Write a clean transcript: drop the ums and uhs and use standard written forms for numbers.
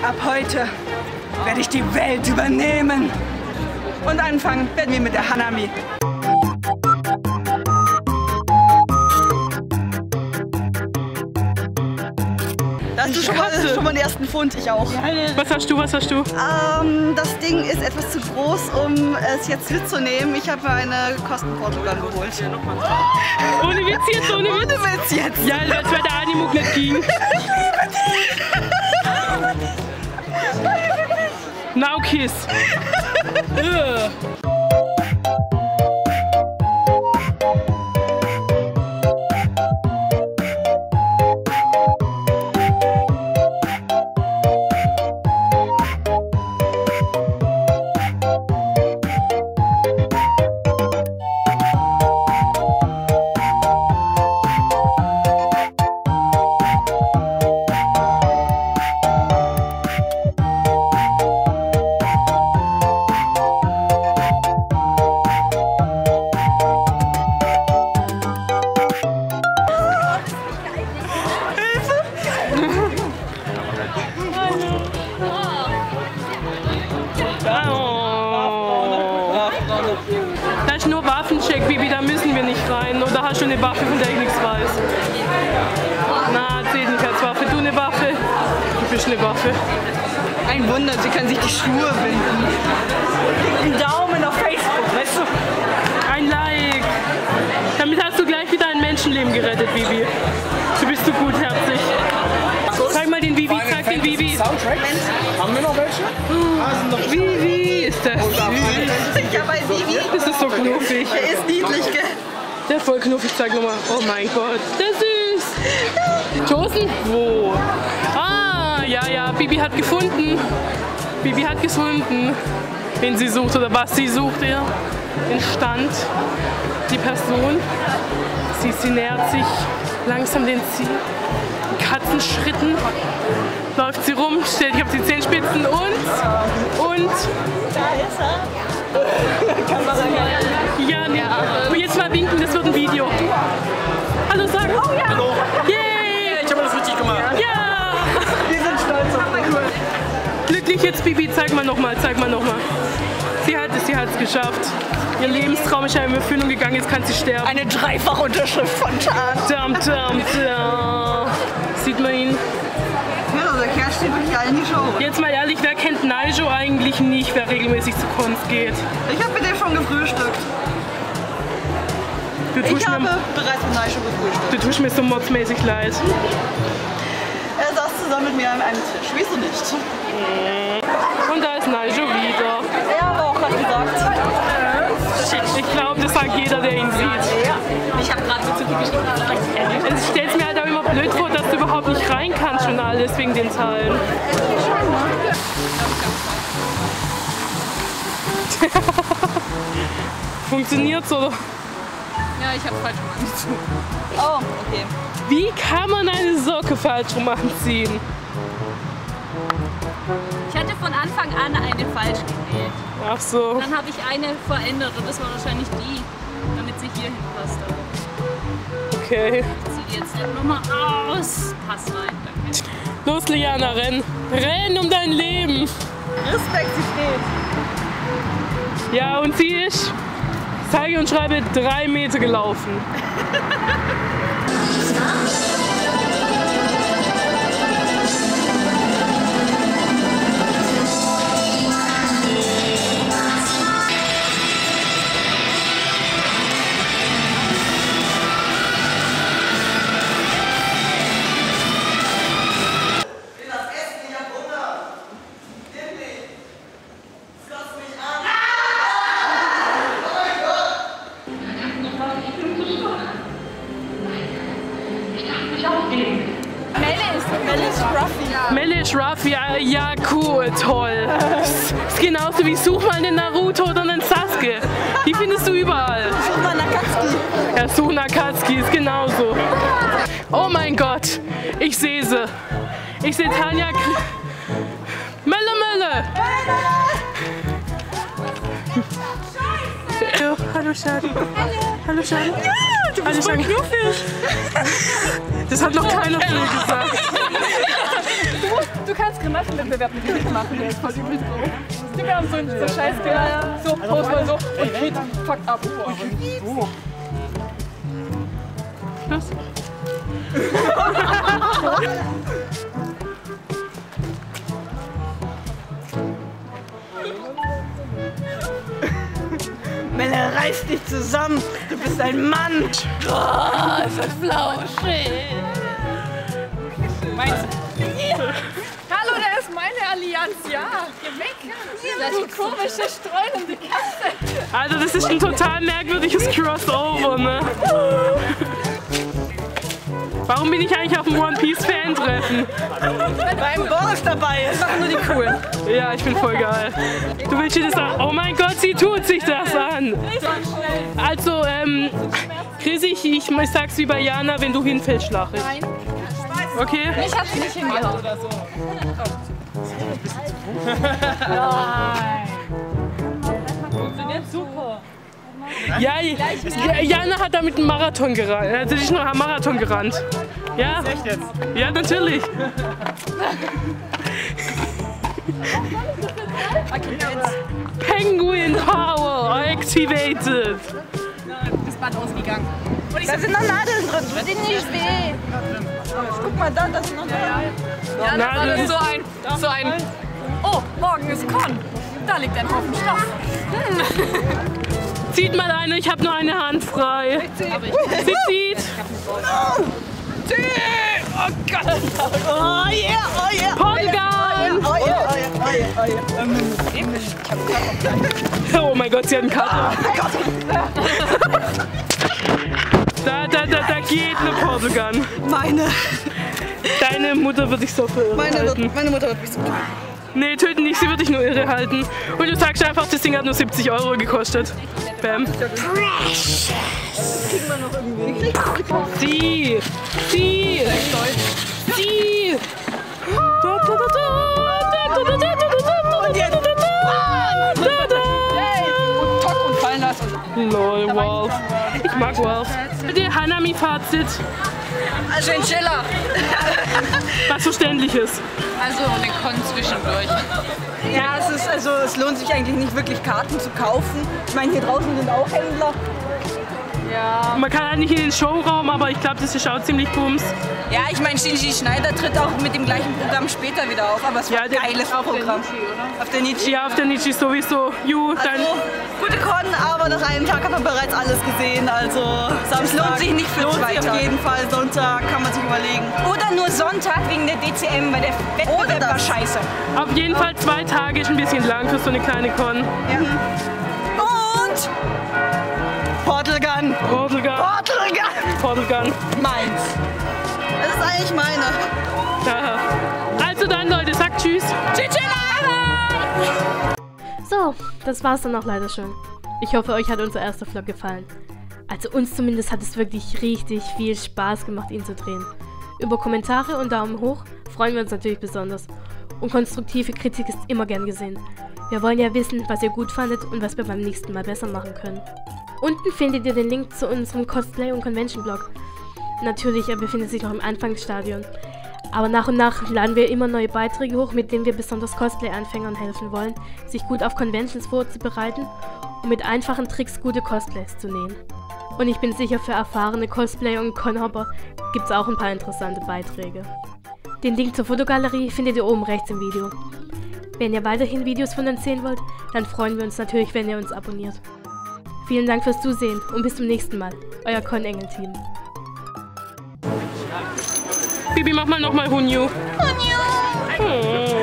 Ab heute werde ich die Welt übernehmen. Und anfangen werden wir mit der Hanami. Da hast du schon mal den ersten Pfund, ich auch. Was hast du, Das Ding ist etwas zu groß, um es jetzt mitzunehmen. Ich habe mir eine Kostenportugal geholt. Ohne Witz jetzt, ohne Witz jetzt. Ja, als wäre der Animuk nicht ging. Now kiss. Da ist nur Waffencheck, Bibi, da müssen wir nicht rein. Oder hast du eine Waffe, von der ich nichts weiß? Na, zählt nicht als Waffe. Du eine Waffe? Du bist eine Waffe. Ein Wunder, sie kann sich die Schuhe binden. Ein Daumen auf Facebook, weißt du? Ein Like. Damit hast du gleich wieder ein Menschenleben gerettet, Bibi. Du bist so gutherzig. Zeig mal den Bibi, zeig den Bibi. Haben wir noch welche? Bibi, ist das süß. Ja, bei Bibi. Das ist so knuffig. Der ist niedlich, gell? Der ist voll knuffig, zeig nochmal. Oh mein Gott, der ist süß. Josen? Wo? Ah, ja, Bibi hat gefunden. Bibi hat gefunden, wen sie sucht oder was sie sucht, ja. Den Stand, die Person. Sie nähert sich langsam dem Ziel. In Katzenschritten läuft sie rum, stellt sich auf die Zehenspitzen und. Da ist er. Ja, nee. Und jetzt mal winken, das wird ein Video. Hallo sagen. Oh ja. Hallo. Yay. Ich habe das richtig gemacht. Ja. Wir sind stolz auf dich. Glücklich jetzt, Bibi, zeig mal nochmal. Sie hat es geschafft. Ihr Lebenstraum ist ja in Erfüllung gegangen, jetzt kann sie sterben. Eine Dreifachunterschrift von Tan. Sieht man ihn? Ja, der Kerl steht wirklich allen die Show. Jetzt mal ehrlich, wer kennt Naijo eigentlich nicht, wer regelmäßig zu Kunst geht? Ich habe mit dem schon gefrühstückt. Ich habe bereits mit Naijo gefrühstückt. Du tust mir so modsmäßig leid. Er saß zusammen mit mir an einem Tisch. Wieso nicht? Und da ist Naijo wieder. Er hat auch gerade gesagt. Ich glaube, das sagt jeder, der ihn sieht. Ja. Ich habe gerade so zu viel geschrieben. Es stellt mir halt auch immer blöd vor, dass du überhaupt nicht rein kannst schon alles wegen den Teilen. Funktioniert's oder? Ja, ich habe falsch rum angezogen. Oh, okay. Wie kann man eine Socke falsch rum anziehen? Ich hatte von Anfang an eine falsch gewählt. Ach so. Dann habe ich eine verändert und das war wahrscheinlich die, damit sie hier hinpasst. Okay. Ich ziehe die jetzt nochmal aus. Pass rein, danke. Los, Liana, renn. Renn um dein Leben. Respekt, sie steht. Ja, und sie ist, zeige und schreibe, 3 Meter gelaufen. Melle ist rough, ja cool, toll. Ist genauso wie such mal einen Naruto oder einen Sasuke. Die findest du überall. Such mal Nakatsuki. Ja, such Nakatsuki, ist genauso. Oh mein Gott, ich sehe sie. Ich sehe Tanja. Melle! Hallo Shadi. Hallo Shadi. Ja, du bist voll knuffig. Das hat noch keiner von mir gesagt. Du kannst Grimassen-Wettbewerb mit Kind machen, der ist voll übel so. Wir haben so einen Scheiß gemacht, so, Post mal so und Kind fuckt ab. Was? Melle, reiß dich zusammen, du bist ein Mann. Oh, ist das flauschig. Meinst du? Hallo, da ist meine Allianz, ja. Geh weg. Du komische, streunende Katze. Also das ist ein total merkwürdiges Crossover, ne? Warum bin ich eigentlich auf dem One Piece Fan-Treffen? Beim Boss dabei ist. Machen nur die Coolen. Ja, ich bin voll geil. Du willst dir das an? Oh mein Gott, sie tut sich das an. Also, Chrissy, ich sag's wie bei Jana, wenn du hinfällst, schlach ich. Nein. Okay? Ich hab's nicht hingehauen. Oder so. Nein. Funktioniert super. Ja, Jana hat damit einen Marathon gerannt. Also die ist noch einen Marathon gerannt. Ja? Echt jetzt? Ja, natürlich. Penguin Power activated. Das Band ausgegangen. Da sind noch Nadeln drin. Tut dir nicht weh. Guck mal da, das ist noch da. Ja, das ist so ein. Oh, morgen ist Con. Da liegt ein Haufen Stoff. Zieht mal eine, ich habe nur eine Hand frei. Sie zieht. Oh Gott. Oh yeah, oh yeah. Polygon. Oh yeah, oh yeah, oh yeah. Oh mein Gott, sie hat einen Cutter. Da geht eine Polygon. Deine Mutter wird dich so verirren halten. Meine Mutter wird mich so. Nee, töten nicht, sie wird dich nur irre halten. Und du sagst einfach, das Ding hat nur 70 € gekostet. Bam. Precious. Das kriegen wir noch irgendwie. Sie! Und fallen lassen. Lol, Wolf. Ich mag Wolf. Der Hanami-Fazit. Chinchilla. Was Verständliches. Also den Con zwischendurch. Ja, es lohnt sich eigentlich nicht wirklich Karten zu kaufen. Ich meine, hier draußen sind auch Händler. Ja. Man kann halt nicht in den Showraum, aber ich glaube, das ist auch ziemlich bums. Ja, ich meine, Shinji Schneider tritt auch mit dem gleichen Programm später wieder auf, aber es war ein geiles Programm. Auf der Nietzsche. Ja, auf der Nietzsche sowieso. Also, gute Con, aber nach einem Tag hat man bereits alles gesehen. Also, Es lohnt sich nicht für 2 Tage. auf jeden Fall. Sonntag kann man sich überlegen. Oder nur Sonntag wegen der DCM, weil der Wettbewerb war scheiße. Auf jeden Fall 2 Tage ist ein bisschen lang für so eine kleine Con. Ja. Und Portal Gun. Meins. Das ist eigentlich meine. Ja. Also dann, Leute, sagt tschüss. So, das war's dann auch leider schon. Ich hoffe, euch hat unser erster Vlog gefallen. Also uns zumindest hat es wirklich richtig viel Spaß gemacht, ihn zu drehen. Über Kommentare und Daumen hoch freuen wir uns natürlich besonders. Und konstruktive Kritik ist immer gern gesehen. Wir wollen ja wissen, was ihr gut fandet und was wir beim nächsten Mal besser machen können. Unten findet ihr den Link zu unserem Cosplay- und Convention-Blog. Natürlich, er befindet sich noch im Anfangsstadion. Aber nach und nach laden wir immer neue Beiträge hoch, mit denen wir besonders Cosplay-Anfängern helfen wollen, sich gut auf Conventions vorzubereiten und mit einfachen Tricks gute Cosplays zu nähen. Und ich bin sicher, für erfahrene Cosplayer und Con-Hopper gibt es auch ein paar interessante Beiträge. Den Link zur Fotogalerie findet ihr oben rechts im Video. Wenn ihr weiterhin Videos von uns sehen wollt, dann freuen wir uns natürlich, wenn ihr uns abonniert. Vielen Dank fürs Zusehen und bis zum nächsten Mal. Euer Con-Engel-Team. Bibi, mach mal nochmal Hunyu. Hunyu!